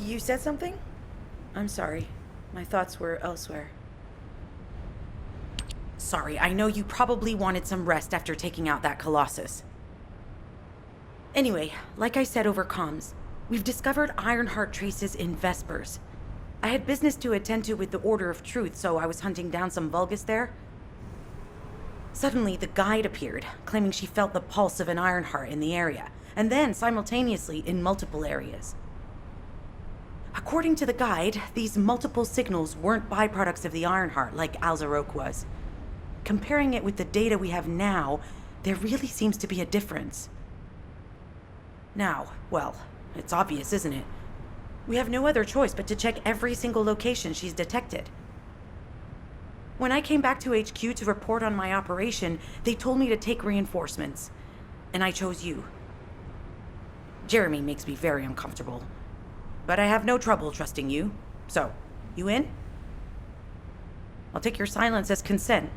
You said something? I'm sorry. My thoughts were elsewhere. Sorry, I know you probably wanted some rest after taking out that Colossus. Anyway, like I said over comms, we've discovered Ironheart traces in Vespers. I had business to attend to with the Order of Truth, so I was hunting down some Vulgus there. Suddenly, the guide appeared, claiming she felt the pulse of an Ironheart in the area, and then simultaneously in multiple areas. According to the guide, these multiple signals weren't byproducts of the Ironheart like Alzarok was. Comparing it with the data we have now, there really seems to be a difference. Now, well, it's obvious, isn't it? We have no other choice but to check every single location she's detected. When I came back to HQ to report on my operation, they told me to take reinforcements, and I chose you. Jeremy makes me very uncomfortable, but I have no trouble trusting you. So, you in? I'll take your silence as consent.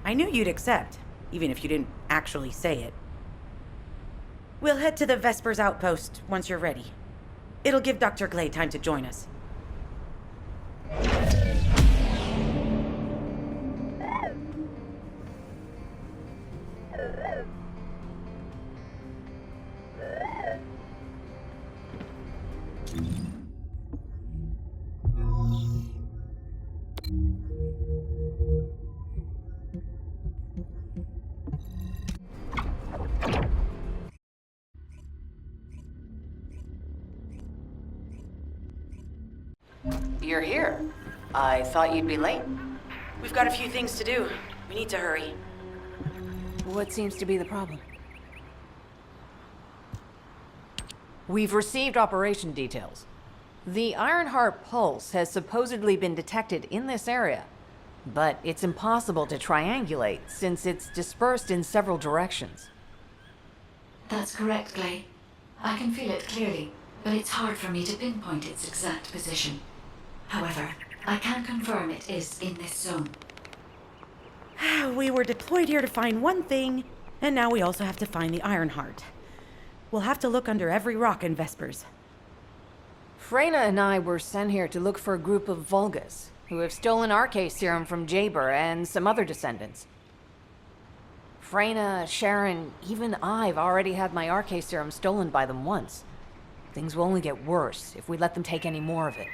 I knew you'd accept, even if you didn't actually say it. We'll head to the Vespers outpost once you're ready. It'll give Dr. Glade time to join us. You're here. I thought you'd be late. We've got a few things to do. We need to hurry. What seems to be the problem? We've received operation details. The Ironheart pulse has supposedly been detected in this area, but it's impossible to triangulate since it's dispersed in several directions. That's correct, Glade. I can feel it clearly, but it's hard for me to pinpoint its exact position. However, I can confirm it is in this zone. We were deployed here to find one thing, and now we also have to find the Ironheart. We'll have to look under every rock in Vespers. Freyna and I were sent here to look for a group of Vulgus, who have stolen Arcane serum from Jaber and some other descendants. Freyna, Sharon, even I've already had my Arcane serum stolen by them once. Things will only get worse if we let them take any more of it.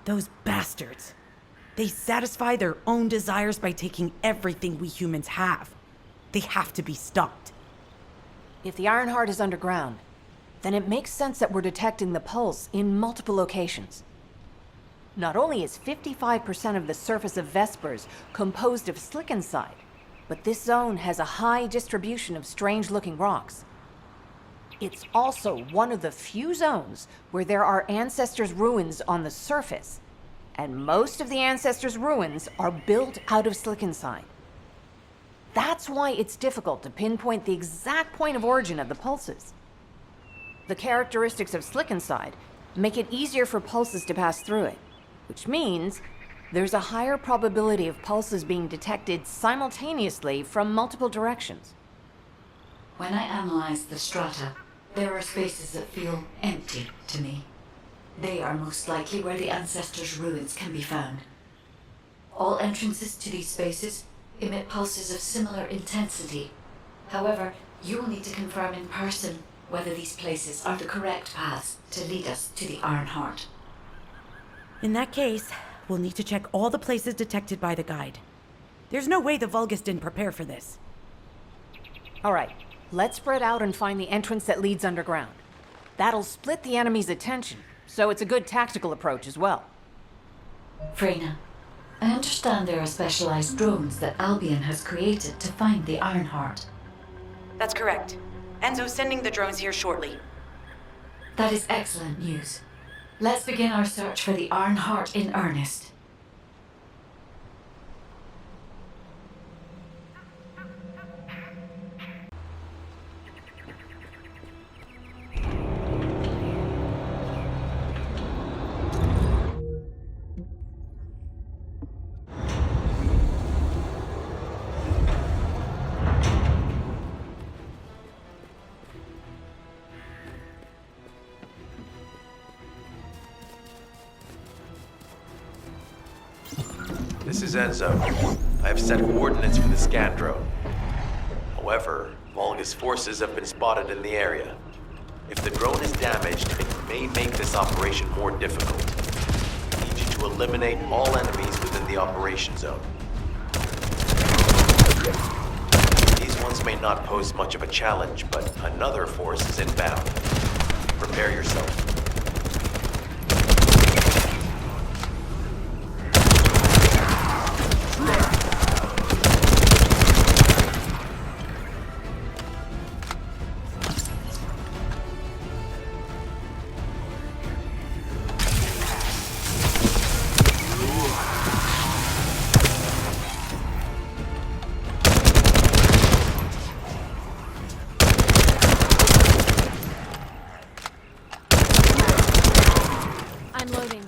Those bastards. They satisfy their own desires by taking everything we humans have. They have to be stopped. If the Ironheart is underground, then it makes sense that we're detecting the pulse in multiple locations. Not only is 55% of the surface of Vespers composed of slickenside, but this zone has a high distribution of strange-looking rocks. It's also one of the few zones where there are Ancestors' ruins on the surface, and most of the Ancestors' ruins are built out of slickenside. That's why it's difficult to pinpoint the exact point of origin of the pulses. The characteristics of slickenside make it easier for pulses to pass through it, which means there's a higher probability of pulses being detected simultaneously from multiple directions. When I analyze the strata, there are spaces that feel empty to me. They are most likely where the Ancestors' ruins can be found. All entrances to these spaces emit pulses of similar intensity. However, you will need to confirm in person whether these places are the correct paths to lead us to the Ironheart. In that case, we'll need to check all the places detected by the guide. There's no way the Vulgus didn't prepare for this. All right, let's spread out and find the entrance that leads underground. That'll split the enemy's attention, so it's a good tactical approach as well. Freyna, I understand there are specialized drones that Albion has created to find the Ironheart. That's correct. Enzo's sending the drones here shortly. That is excellent news. Let's begin our search for the Ironheart in earnest. This is Enzo. I have set coordinates for the scan drone. However, Vulgus forces have been spotted in the area. If the drone is damaged, it may make this operation more difficult. I need you to eliminate all enemies within the operation zone. These ones may not pose much of a challenge, but another force is inbound. Prepare yourself. I'm loading.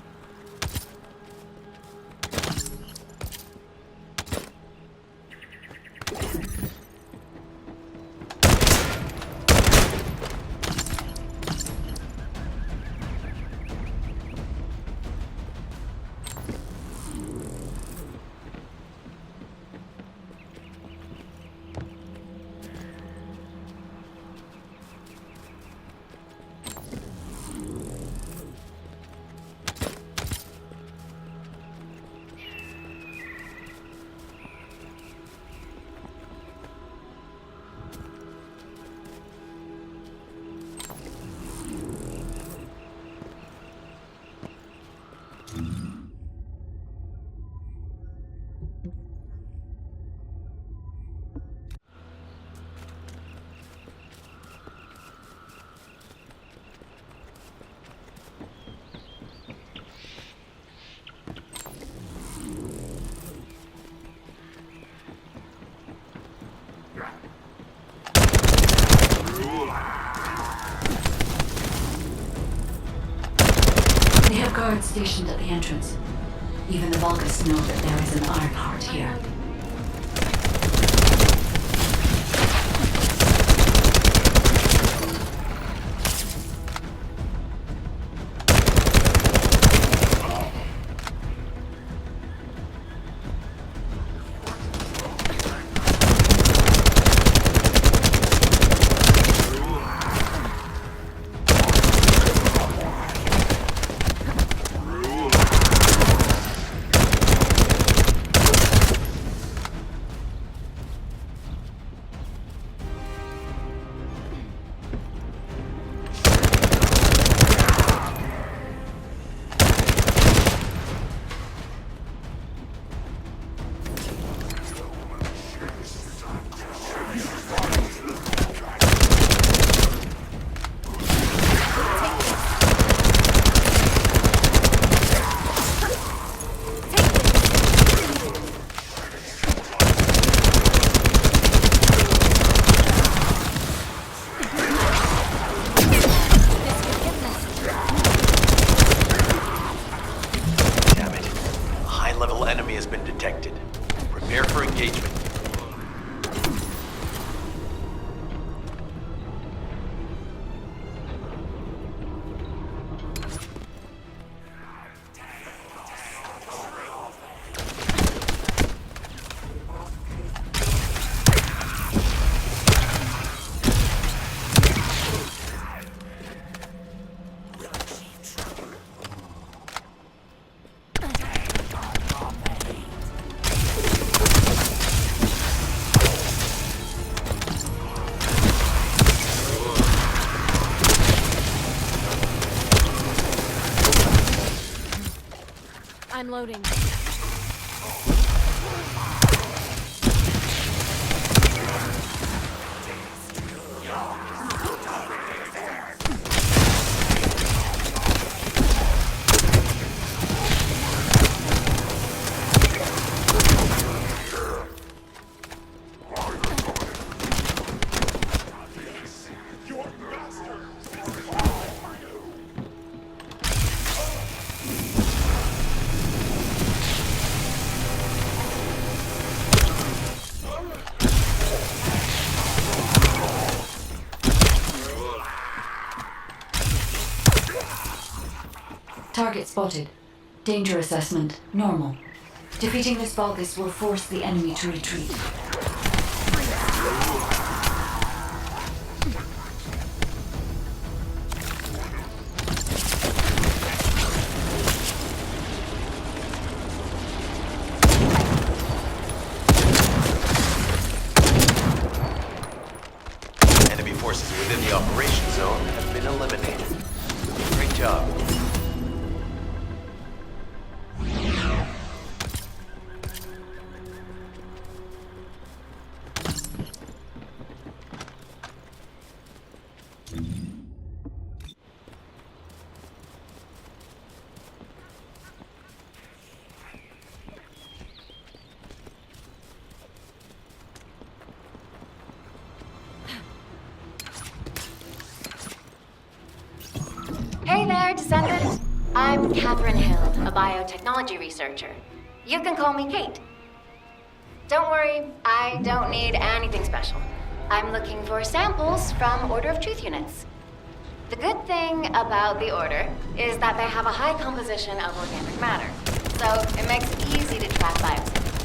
They have guards stationed at the entrance. Even the Vulgus know that there is an Ironheart here. I'm loading. Target spotted. Danger assessment, normal. Defeating this Vulgus will force the enemy to retreat. Enemy forces within the operation zone have been eliminated. Great job. Hey there, Descendant. I'm Catherine Hill, a biotechnology researcher. You can call me Kate. Don't worry, I don't need anything special. I'm looking for samples from Order of Truth units. The good thing about the Order is that they have a high composition of organic matter, so it makes it easy to track biosamples.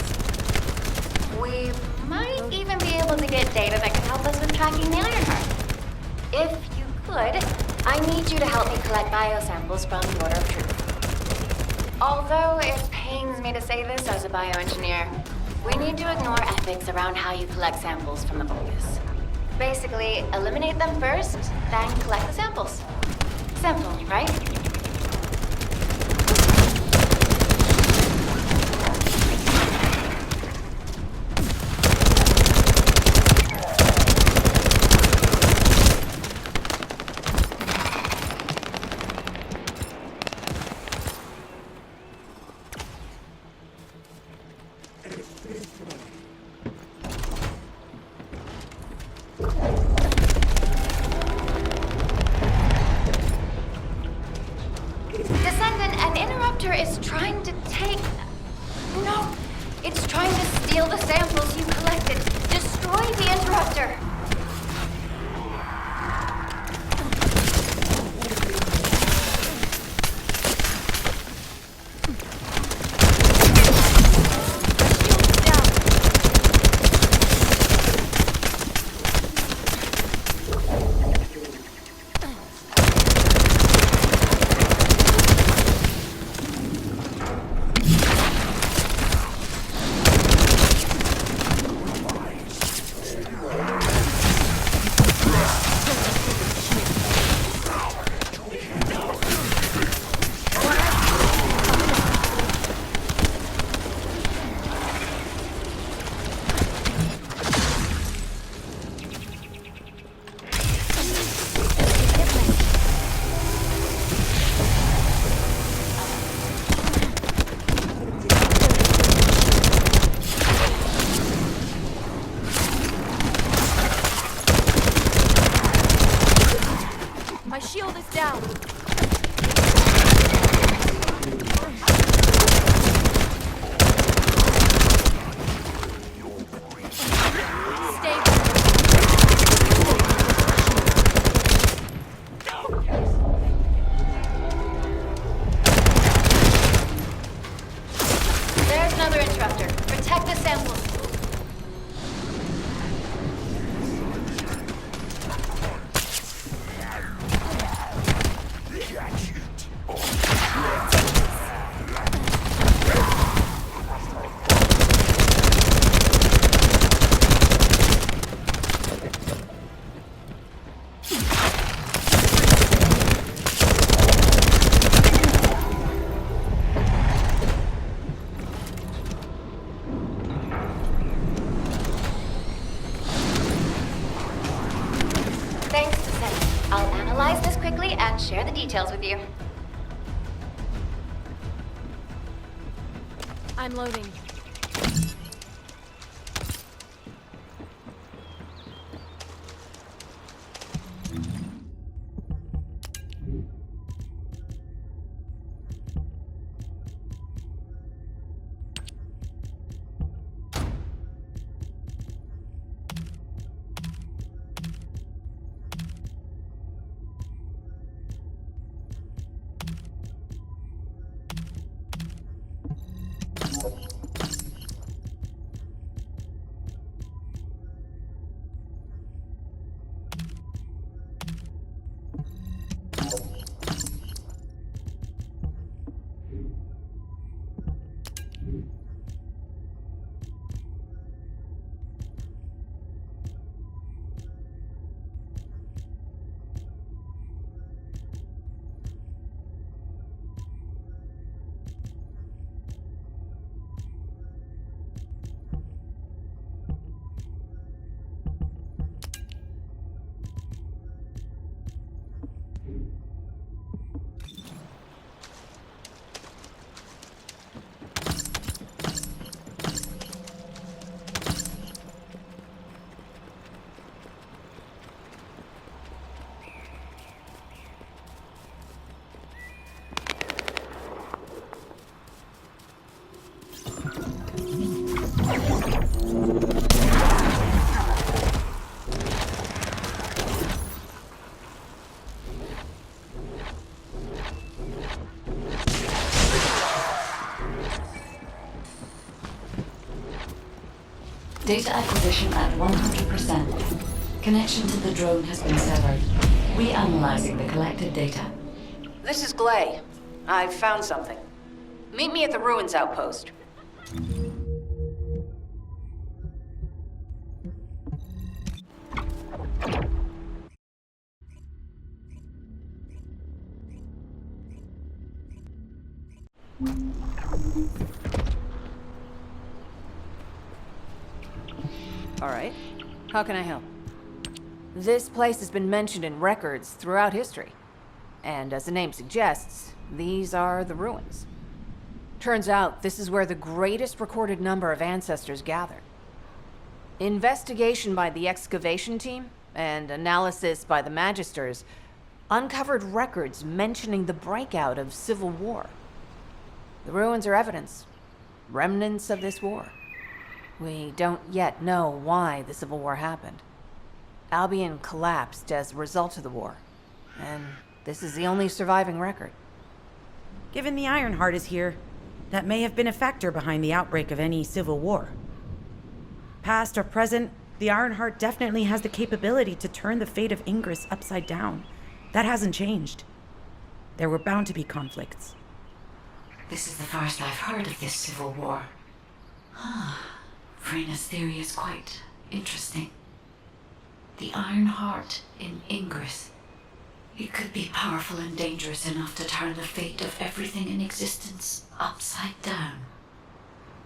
We might even be able to get data that can help us with tracking the Ironheart. If you could, I need you to help me collect biosamples from the Order of Truth. Although it pains me to say this as a bioengineer, we need to ignore ethics around how you collect samples from the Vulgus. Basically, eliminate them first, then collect the samples. Simple, right? Descendant, an interrupter is trying to take... No! It's trying to steal the samples you collected. Destroy the interrupter! My shield is down. Stay. There's another interrupter. Protect the samples. Thanks, Descendant. I'll analyze this quickly and share the details with you. I'm loading. Data acquisition at 100%. Connection to the drone has been severed. Reanalyzing the collected data. This is Glay. I've found something. Meet me at the ruins outpost. All right. How can I help? This place has been mentioned in records throughout history. And as the name suggests, these are the ruins. Turns out this is where the greatest recorded number of ancestors gathered. Investigation by the excavation team and analysis by the magisters uncovered records mentioning the breakout of civil war. The ruins are evidence, remnants of this war. We don't yet know why the Civil War happened. Albion collapsed as a result of the war, and this is the only surviving record. Given the Ironheart is here, that may have been a factor behind the outbreak of any civil war. Past or present, the Ironheart definitely has the capability to turn the fate of Ingress upside down. That hasn't changed. There were bound to be conflicts. This is the first I've heard of this civil war. Frena's theory is quite interesting. The Iron Heart in Ingress. It could be powerful and dangerous enough to turn the fate of everything in existence upside down.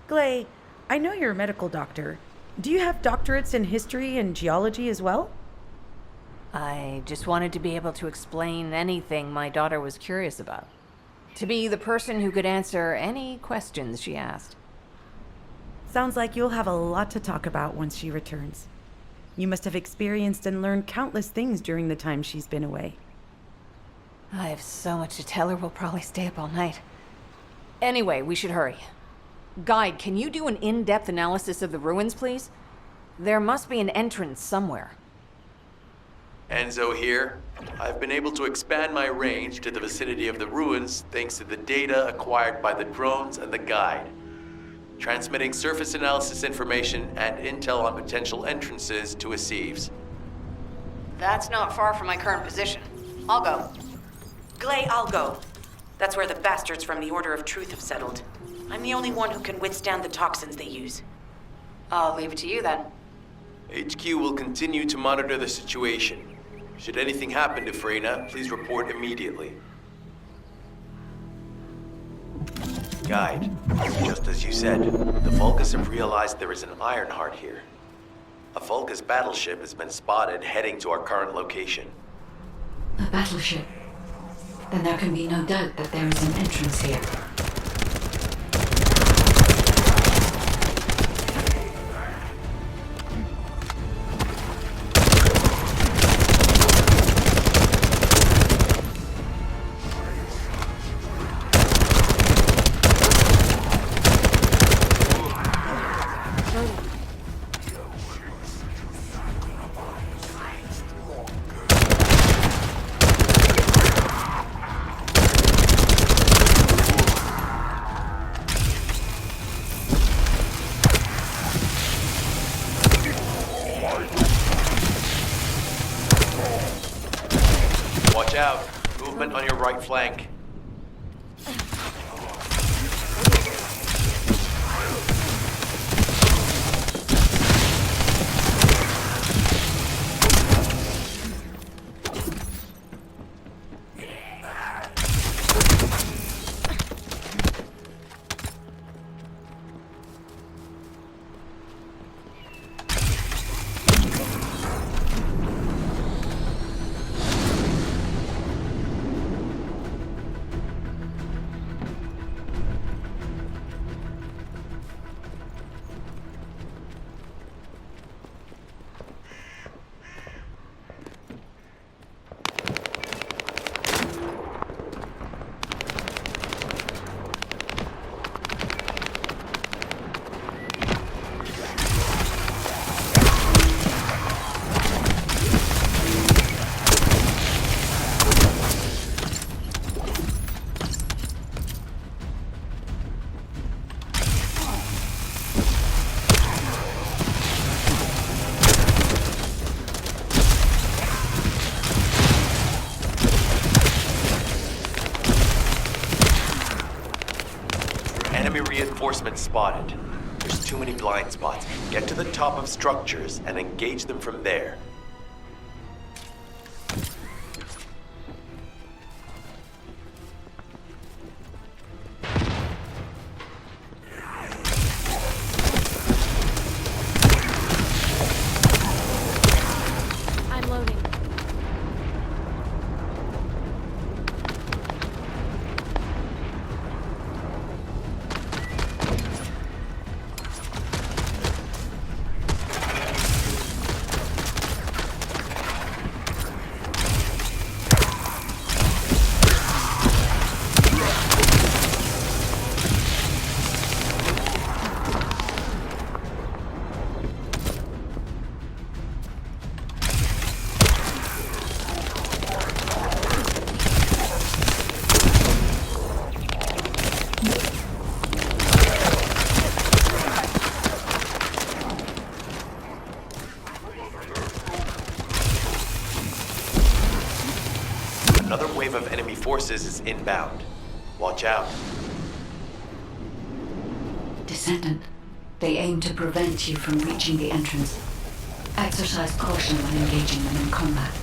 Glay, I know you're a medical doctor. Do you have doctorates in history and geology as well? I just wanted to be able to explain anything my daughter was curious about. To be the person who could answer any questions she asked. Sounds like you'll have a lot to talk about once she returns. You must have experienced and learned countless things during the time she's been away. I have so much to tell her, we'll probably stay up all night. Anyway, we should hurry. Guide, can you do an in-depth analysis of the ruins, please? There must be an entrance somewhere. Enzo here. I've been able to expand my range to the vicinity of the ruins thanks to the data acquired by the drones and the guide. Transmitting surface analysis information and intel on potential entrances to Aceves. That's not far from my current position. I'll go. Glay, I'll go. That's where the bastards from the Order of Truth have settled. I'm the only one who can withstand the toxins they use. I'll leave it to you then. HQ will continue to monitor the situation. Should anything happen to Freyna, please report immediately. Guide, just as you said, the Vulgus have realized there is an Ironheart here. A Vulgus battleship has been spotted heading to our current location. A battleship. Then there can be no doubt that there is an entrance here. Watch out. Movement on your right flank. Enemy reinforcements spotted. There's too many blind spots. Get to the top of structures and engage them from there. I'm loading. Another wave of enemy forces is inbound. Watch out. Descendant, they aim to prevent you from reaching the entrance. Exercise caution when engaging them in combat.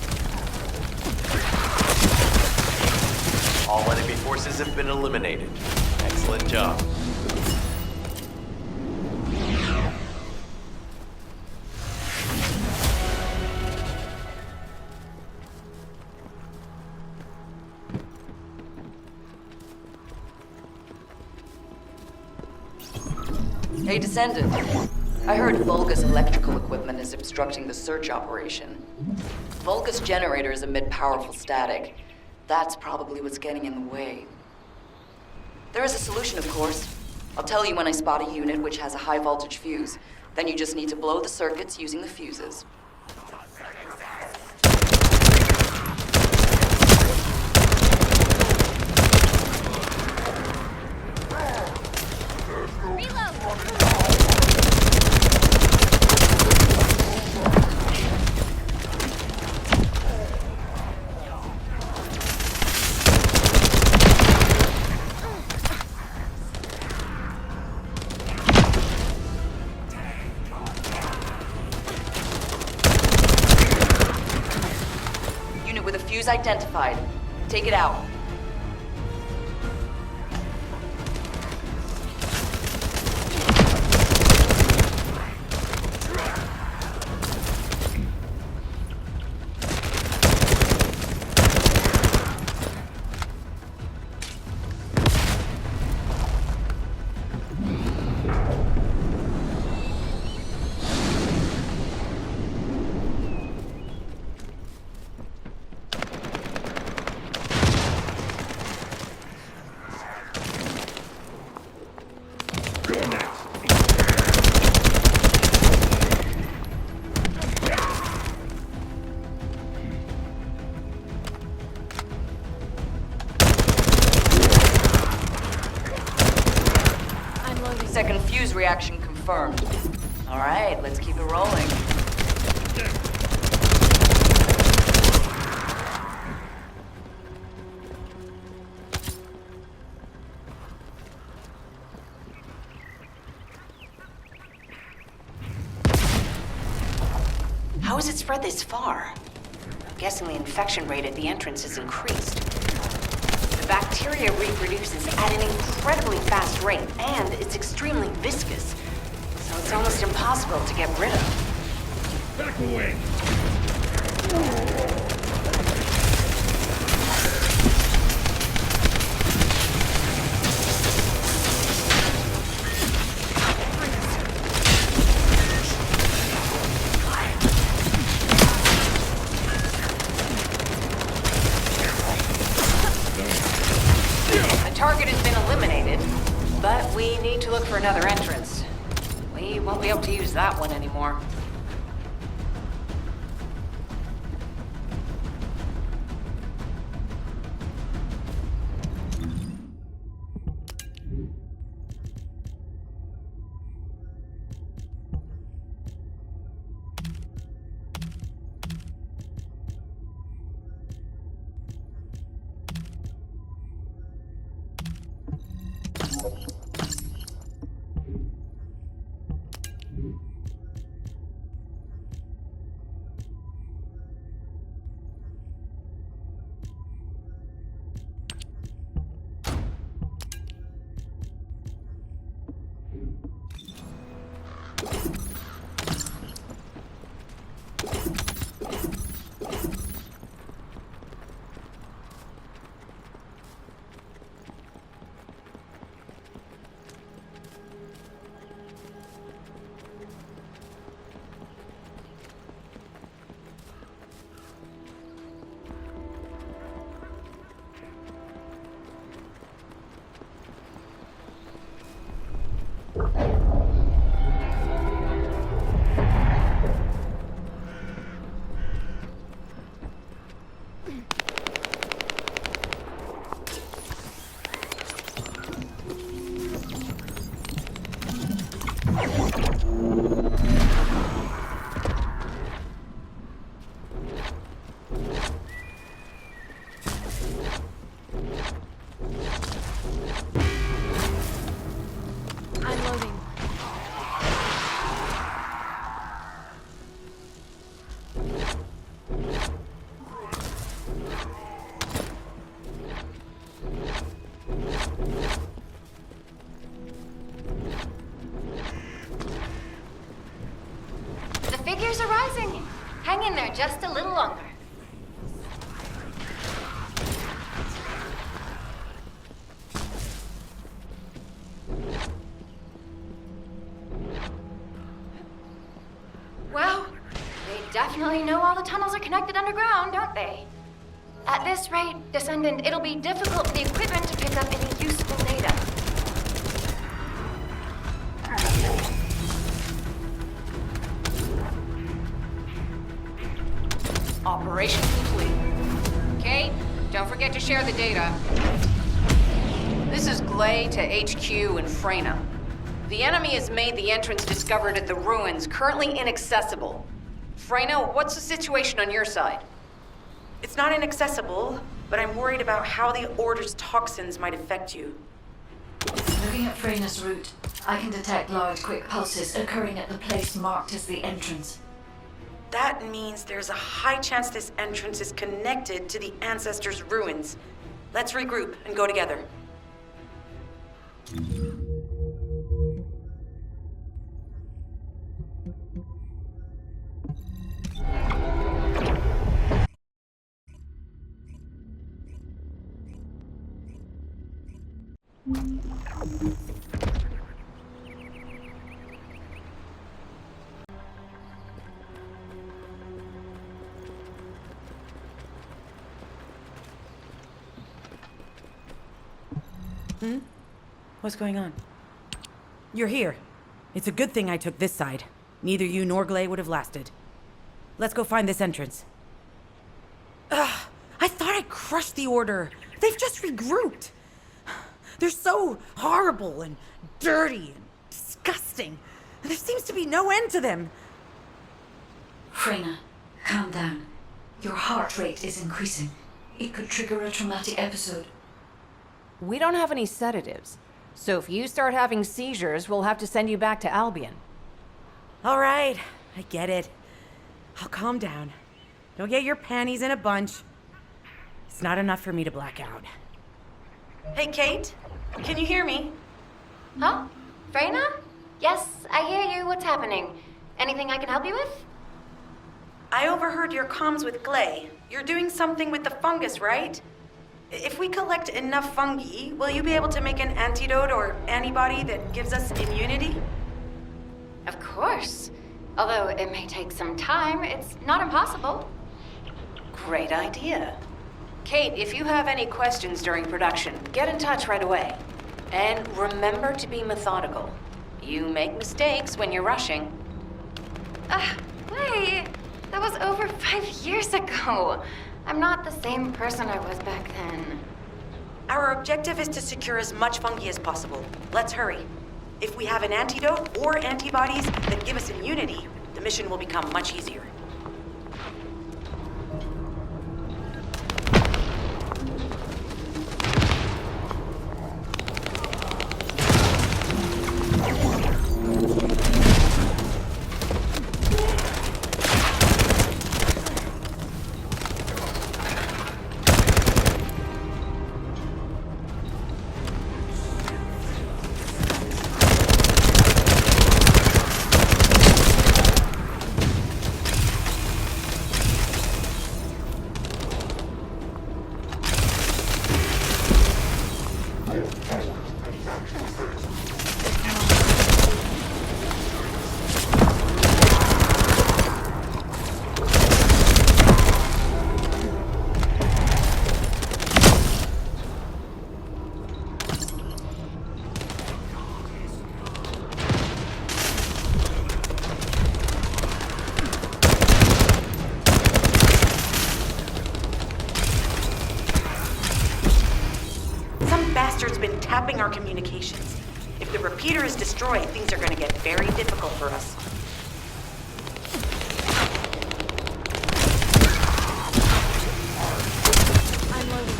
All enemy forces have been eliminated. Excellent job. Hey, Descendant. I heard Vulgus electrical equipment is obstructing the search operation. Vulgus generators emit powerful static. That's probably what's getting in the way. There is a solution, of course. I'll tell you when I spot a unit which has a high voltage fuse. Then you just need to blow the circuits using the fuses. Unit with a fuse identified. Take it out. I'm loading. Second fuse reaction confirmed. All right, let's keep it rolling. How has it spread this far? I'm guessing the infection rate at the entrance has increased. The bacteria reproduces at an incredibly fast rate, and it's extremely viscous, so it's almost impossible to get rid of. Back away! The target has been eliminated, but we need to look for another entrance. We won't be able to use that one anymore. there just a little longer. Well, they definitely know all the tunnels are connected underground, don't they? At this rate, Descendant, it'll be difficult for the equipment to pick up any useful data. Operation complete. Kate, don't forget to share the data. This is Glay to HQ in Freyna. The enemy has made the entrance discovered at the ruins currently inaccessible. Freyna, what's the situation on your side? It's not inaccessible, but I'm worried about how the Order's toxins might affect you. Looking at Freyna's route, I can detect large quick pulses occurring at the place marked as the entrance. That means there's a high chance this entrance is connected to the Ancestors' ruins. Let's regroup and go together. What's going on? You're here. It's a good thing I took this side. Neither you nor Glay would have lasted. Let's go find this entrance. Ugh, I thought I crushed the Order. They've just regrouped. They're so horrible and dirty and disgusting. And there seems to be no end to them. Freyna, calm down. Your heart rate is increasing. It could trigger a traumatic episode. We don't have any sedatives. So if you start having seizures, we'll have to send you back to Albion. All right, I get it. I'll calm down. Don't get your panties in a bunch. It's not enough for me to black out. Hey, Kate, can you hear me? Huh? Freyna? Yes, I hear you. What's happening? Anything I can help you with? I overheard your comms with Glay. You're doing something with the fungus, right? If we collect enough fungi, will you be able to make an antidote or antibody that gives us immunity? Of course. Although it may take some time, it's not impossible. Great idea. Kate, if you have any questions during production, get in touch right away. And remember to be methodical. You make mistakes when you're rushing. Wait. That was over 5 years ago. I'm not the same person I was back then. Our objective is to secure as much fungi as possible. Let's hurry. If we have an antidote or antibodies that give us immunity, the mission will become much easier. Bastard's been tapping our communications. If the repeater is destroyed, things are going to get very difficult for us. I'm loading.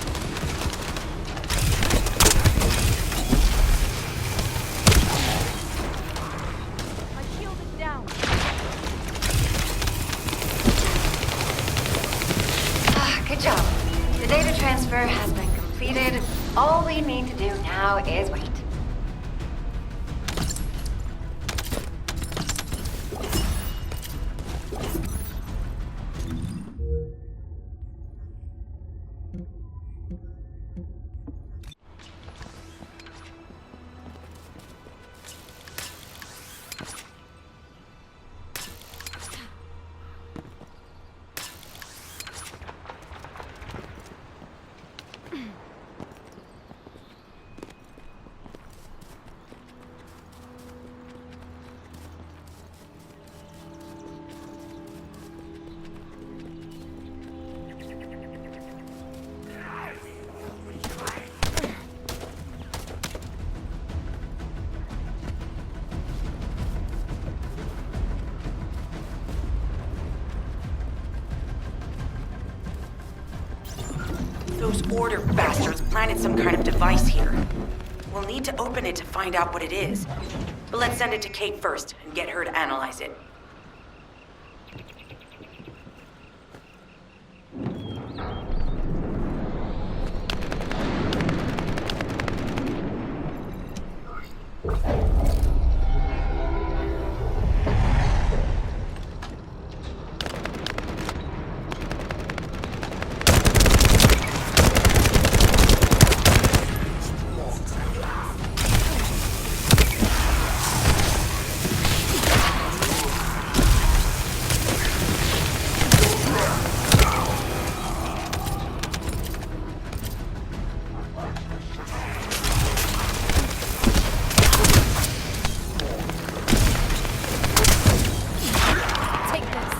My shield is down. Good job. The data transfer has been completed. All we need to do now is wait. Those order bastards planted some kind of device here. We'll need to open it to find out what it is. But let's send it to Kate first and get her to analyze it. Take this.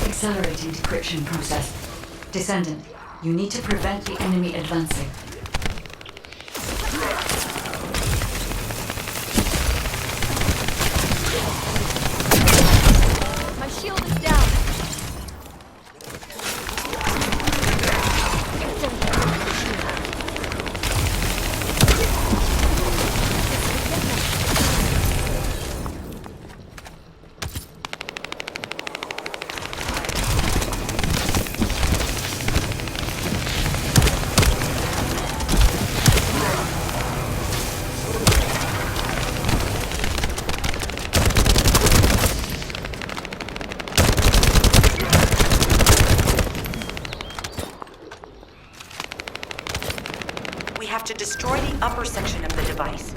Accelerating decryption process. Descendant, you need to prevent the enemy advancing. My shield is down. We have to destroy the upper section of the device.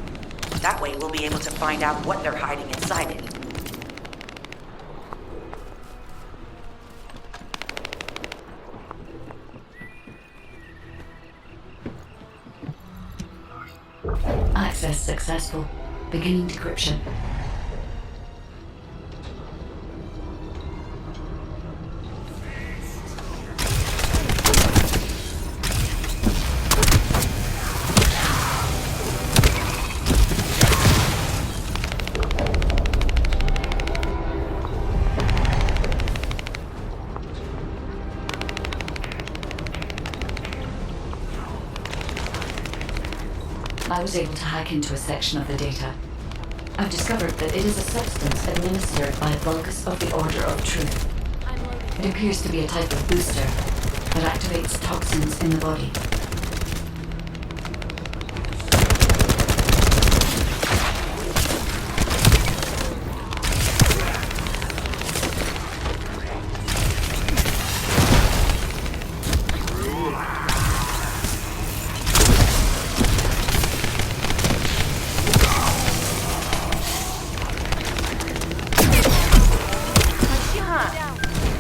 That way we'll be able to find out what they're hiding inside it. Access successful. Beginning decryption. I was able to hack into a section of the data. I've discovered that it is a substance administered by Vulgus of the Order of Truth. I'm loading. It appears to be a type of booster that activates toxins in the body.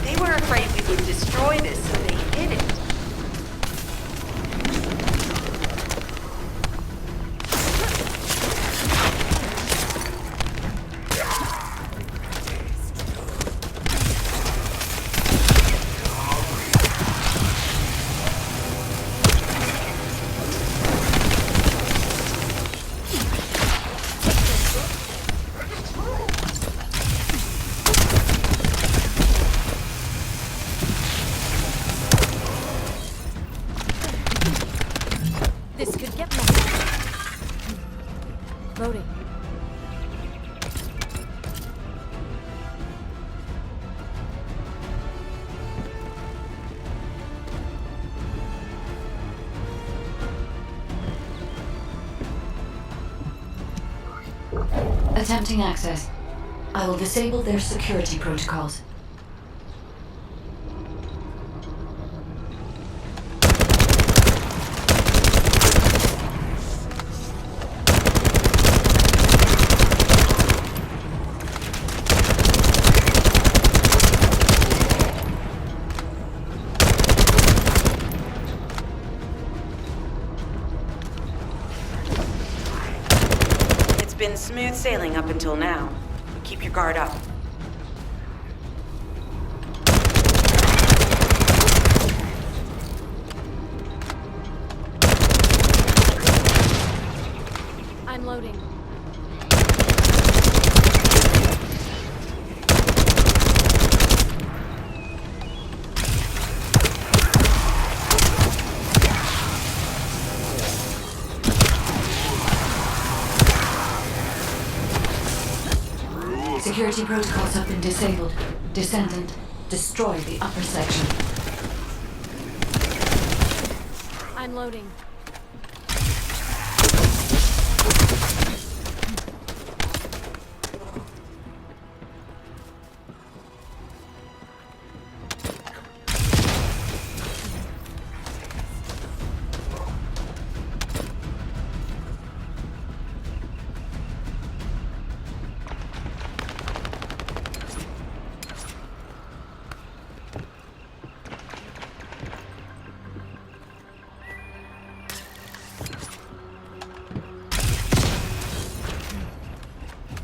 They were afraid we would destroy this, so they hid it. This could get messy. Loading. Attempting access. I will disable their security protocols. It's been smooth sailing up until now. Keep your guard up. I'm loading. Security protocols have been disabled. Descendant, destroy the upper section. I'm loading.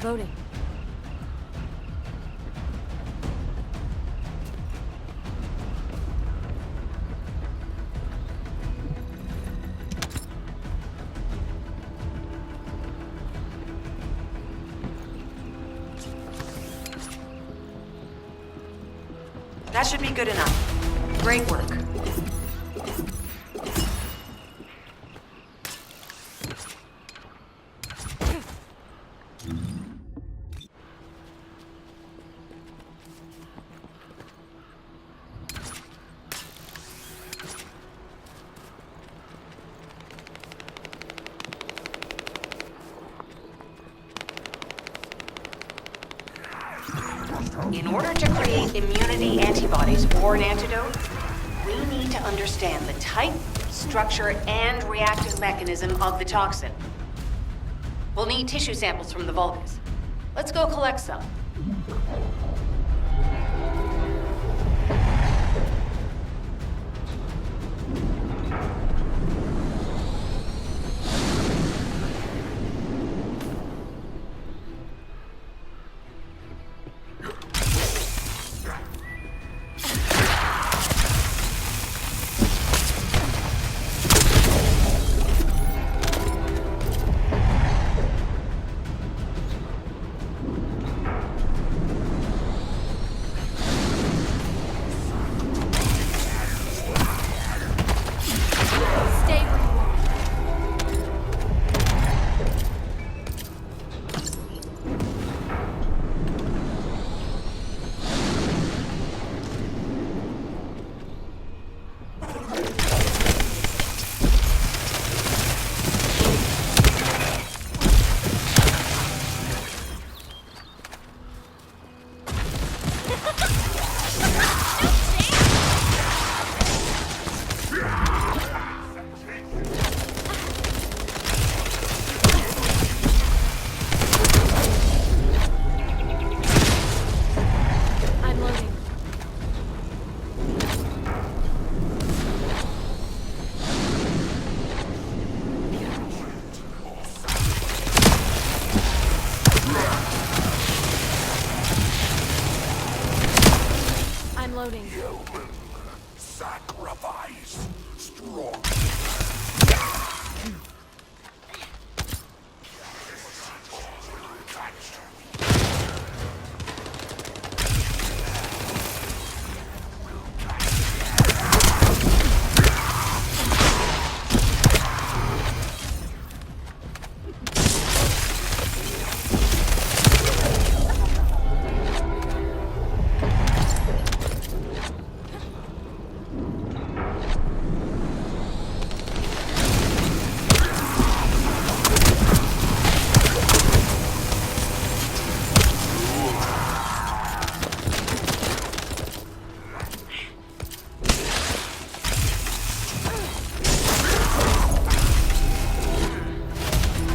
Loading. That should be good enough. Great work. In order to create immunity antibodies or an antidote, we need to understand the type, structure, and reactive mechanism of the toxin. We'll need tissue samples from the Vulgus. Let's go collect some. Stay where you are. I'm loading. I'm loading. Sacrifice. Strong.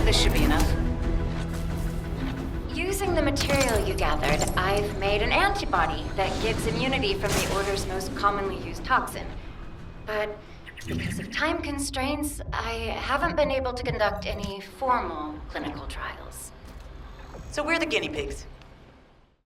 This should be enough. Using the material you gathered, I've made an antibody that gives immunity from the Order's most commonly used toxin. But because of time constraints, I haven't been able to conduct any formal clinical trials. So we're the guinea pigs.